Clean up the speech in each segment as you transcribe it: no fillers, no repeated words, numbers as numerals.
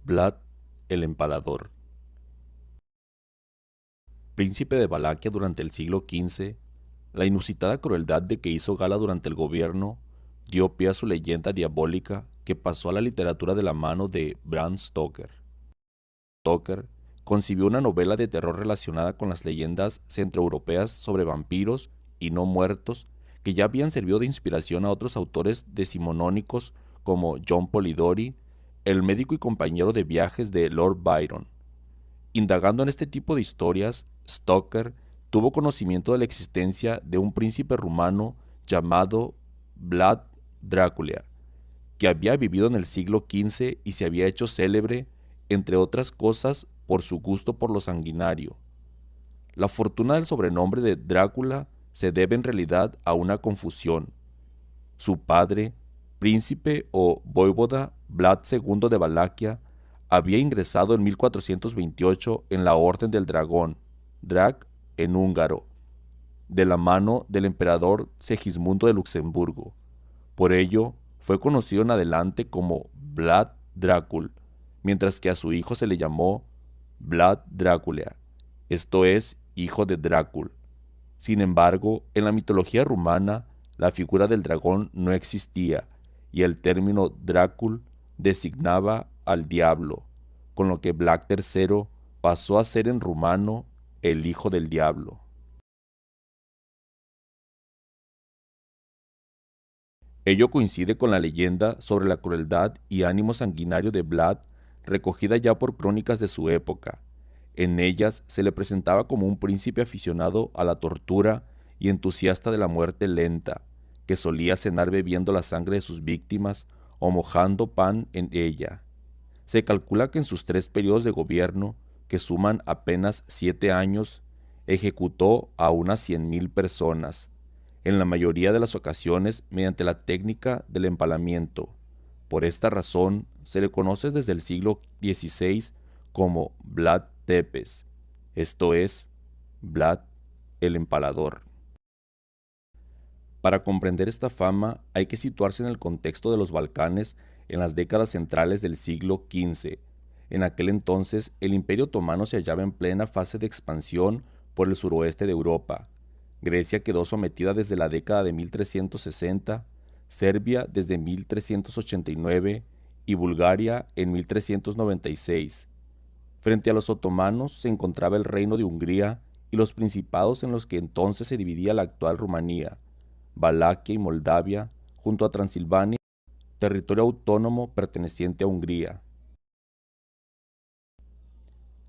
Vlad el Empalador. Príncipe de Valaquia durante el siglo XV, la inusitada crueldad de que hizo gala durante el gobierno dio pie a su leyenda diabólica que pasó a la literatura de la mano de Bram Stoker. Stoker concibió una novela de terror relacionada con las leyendas centroeuropeas sobre vampiros y no muertos que ya habían servido de inspiración a otros autores decimonónicos como John Polidori, el médico y compañero de viajes de Lord Byron. Indagando en este tipo de historias, Stoker tuvo conocimiento de la existencia de un príncipe rumano llamado Vlad Drácula, que había vivido en el siglo XV y se había hecho célebre, entre otras cosas, por su gusto por lo sanguinario. La fortuna del sobrenombre de Drácula se debe en realidad a una confusión. Su padre, príncipe o voivoda Vlad II de Valaquia, había ingresado en 1428 en la Orden del Dragón, Drag en húngaro, de la mano del emperador Segismundo de Luxemburgo. Por ello, fue conocido en adelante como Vlad Drácul, mientras que a su hijo se le llamó Vlad Drácula, esto es, hijo de Drácul. Sin embargo, en la mitología rumana, la figura del dragón no existía y el término Drácul designaba al diablo, con lo que Vlad III pasó a ser en rumano el hijo del diablo. Ello coincide con la leyenda sobre la crueldad y ánimo sanguinario de Vlad, recogida ya por crónicas de su época. En ellas se le presentaba como un príncipe aficionado a la tortura y entusiasta de la muerte lenta, que solía cenar bebiendo la sangre de sus víctimas o mojando pan en ella. Se calcula que en sus 3 periodos de gobierno, que suman apenas 7 años, ejecutó a unas 100.000 personas, en la mayoría de las ocasiones mediante la técnica del empalamiento. Por esta razón, se le conoce desde el siglo XVI como Vlad Tepes, esto es, Vlad el Empalador. Para comprender esta fama hay que situarse en el contexto de los Balcanes en las décadas centrales del siglo XV. En aquel entonces, el Imperio Otomano se hallaba en plena fase de expansión por el suroeste de Europa. Grecia quedó sometida desde la década de 1360, Serbia desde 1389 y Bulgaria en 1396. Frente a los otomanos se encontraba el reino de Hungría y los principados en los que entonces se dividía la actual Rumanía, Valaquia y Moldavia, junto a Transilvania, territorio autónomo perteneciente a Hungría.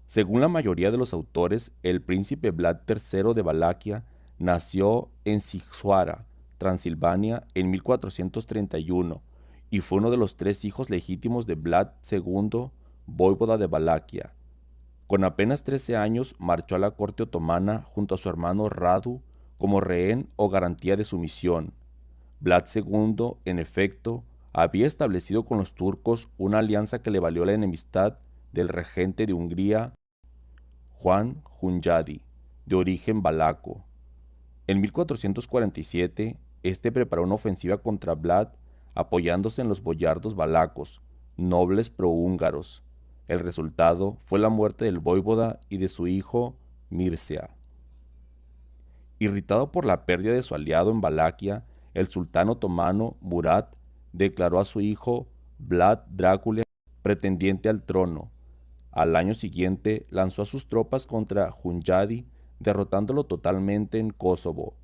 Según la mayoría de los autores, el príncipe Vlad III de Valaquia nació en Sighisoara, Transilvania, en 1431 y fue uno de los 3 hijos legítimos de Vlad II, voivoda de Valaquia. Con apenas 13 años marchó a la corte otomana junto a su hermano Radu como rehén o garantía de su misión. Vlad II, en efecto, había establecido con los turcos una alianza que le valió la enemistad del regente de Hungría, Juan Hunyadi, de origen valaco. En 1447, este preparó una ofensiva contra Vlad apoyándose en los boyardos valacos, nobles prohúngaros. El resultado fue la muerte del voivoda y de su hijo Mircea. Irritado por la pérdida de su aliado en Valaquia, el sultán otomano Murad declaró a su hijo Vlad Drácula pretendiente al trono. Al año siguiente lanzó a sus tropas contra Hunyadi, derrotándolo totalmente en Kosovo.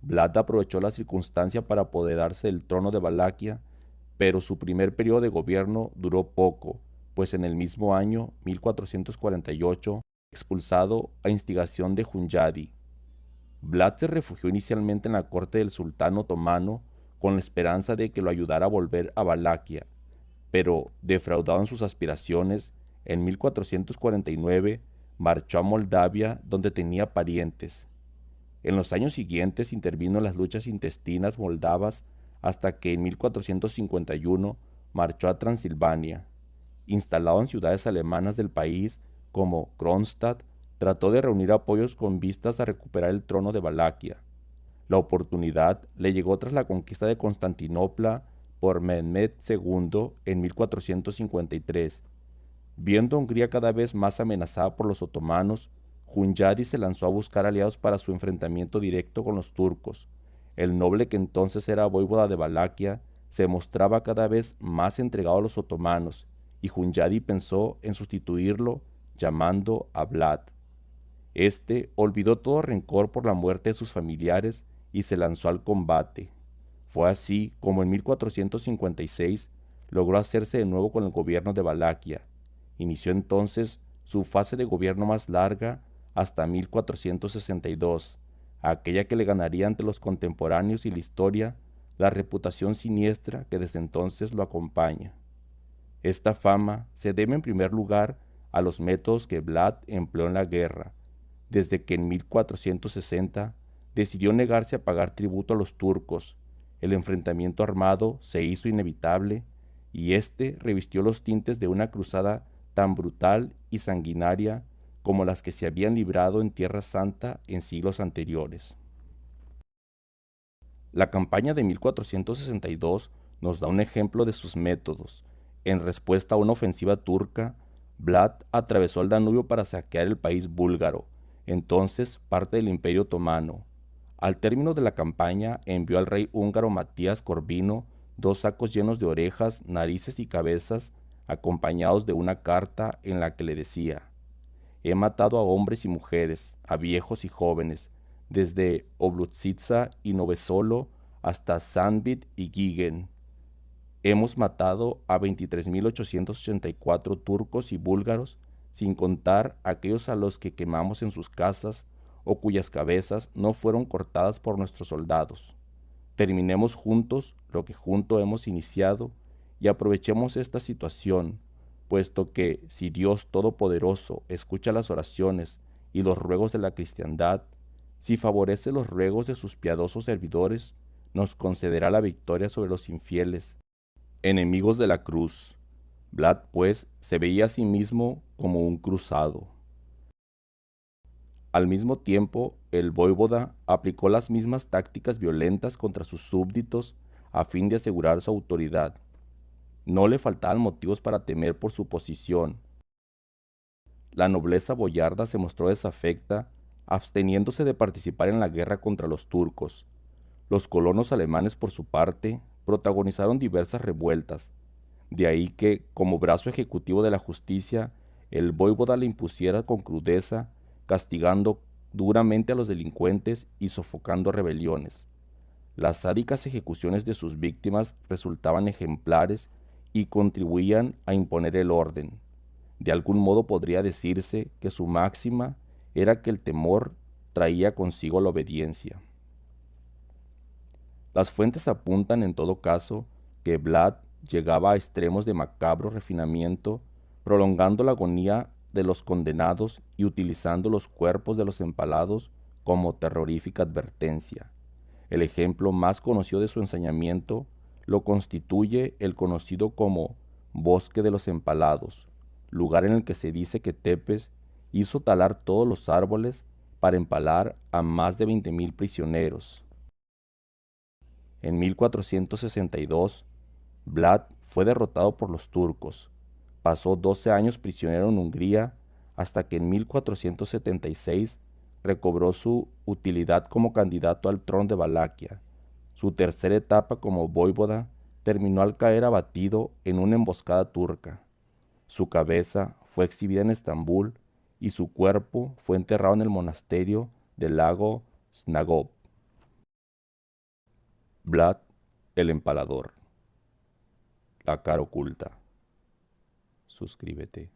Vlad aprovechó la circunstancia para apoderarse del trono de Valaquia, pero su primer periodo de gobierno duró poco, pues en el mismo año, 1448, expulsado a instigación de Hunyadi. Vlad se refugió inicialmente en la corte del sultán otomano con la esperanza de que lo ayudara a volver a Valaquia, pero, defraudado en sus aspiraciones, en 1449 marchó a Moldavia donde tenía parientes. En los años siguientes intervino en las luchas intestinas moldavas hasta que en 1451 marchó a Transilvania. Instalado en ciudades alemanas del país como Kronstadt, trató de reunir apoyos con vistas a recuperar el trono de Valaquia. La oportunidad le llegó tras la conquista de Constantinopla por Mehmed II en 1453. Viendo a Hungría cada vez más amenazada por los otomanos, Hunyadi se lanzó a buscar aliados para su enfrentamiento directo con los turcos. El noble que entonces era voivoda de Valaquia se mostraba cada vez más entregado a los otomanos, y Hunyadi pensó en sustituirlo llamando a Vlad. Este olvidó todo rencor por la muerte de sus familiares y se lanzó al combate. Fue así como en 1456 logró hacerse de nuevo con el gobierno de Valaquia. Inició entonces su fase de gobierno más larga hasta 1462, aquella que le ganaría ante los contemporáneos y la historia la reputación siniestra que desde entonces lo acompaña. Esta fama se debe en primer lugar a los métodos que Vlad empleó en la guerra, desde que en 1460 decidió negarse a pagar tributo a los turcos. El enfrentamiento armado se hizo inevitable y éste revistió los tintes de una cruzada tan brutal y sanguinaria como las que se habían librado en Tierra Santa en siglos anteriores. La campaña de 1462 nos da un ejemplo de sus métodos. En respuesta a una ofensiva turca, Vlad atravesó el Danubio para saquear el país búlgaro, entonces parte del Imperio Otomano. Al término de la campaña envió al rey húngaro Matías Corvino 2 sacos llenos de orejas, narices y cabezas, acompañados de una carta en la que le decía: he matado a hombres y mujeres, a viejos y jóvenes, desde Oblutsitsa y Novesolo hasta Sandvit y Gigen. Hemos matado a 23.884 turcos y búlgaros, sin contar aquellos a los que quemamos en sus casas o cuyas cabezas no fueron cortadas por nuestros soldados. Terminemos juntos lo que juntos hemos iniciado y aprovechemos esta situación, puesto que si Dios Todopoderoso escucha las oraciones y los ruegos de la cristiandad, si favorece los ruegos de sus piadosos servidores, nos concederá la victoria sobre los infieles, enemigos de la cruz. Vlad, pues, se veía a sí mismo como un cruzado. Al mismo tiempo, el voivoda aplicó las mismas tácticas violentas contra sus súbditos a fin de asegurar su autoridad. No le faltaban motivos para temer por su posición. La nobleza boyarda se mostró desafecta, absteniéndose de participar en la guerra contra los turcos. Los colonos alemanes, por su parte, protagonizaron diversas revueltas. De ahí que, como brazo ejecutivo de la justicia, el voivoda le impusiera con crudeza, castigando duramente a los delincuentes y sofocando rebeliones. Las sádicas ejecuciones de sus víctimas resultaban ejemplares y contribuían a imponer el orden. De algún modo podría decirse que su máxima era que el temor traía consigo la obediencia. Las fuentes apuntan en todo caso que Vlad llegaba a extremos de macabro refinamiento, prolongando la agonía de los condenados y utilizando los cuerpos de los empalados como terrorífica advertencia. El ejemplo más conocido de su ensañamiento lo constituye el conocido como Bosque de los Empalados, lugar en el que se dice que Tepes hizo talar todos los árboles para empalar a más de 20.000 prisioneros. En 1462, Vlad fue derrotado por los turcos. Pasó 12 años prisionero en Hungría hasta que en 1476 recobró su utilidad como candidato al trono de Valaquia. Su tercera etapa como voivoda terminó al caer abatido en una emboscada turca. Su cabeza fue exhibida en Estambul y su cuerpo fue enterrado en el monasterio del lago Snagov. Vlad el Empalador. La cara oculta. Suscríbete.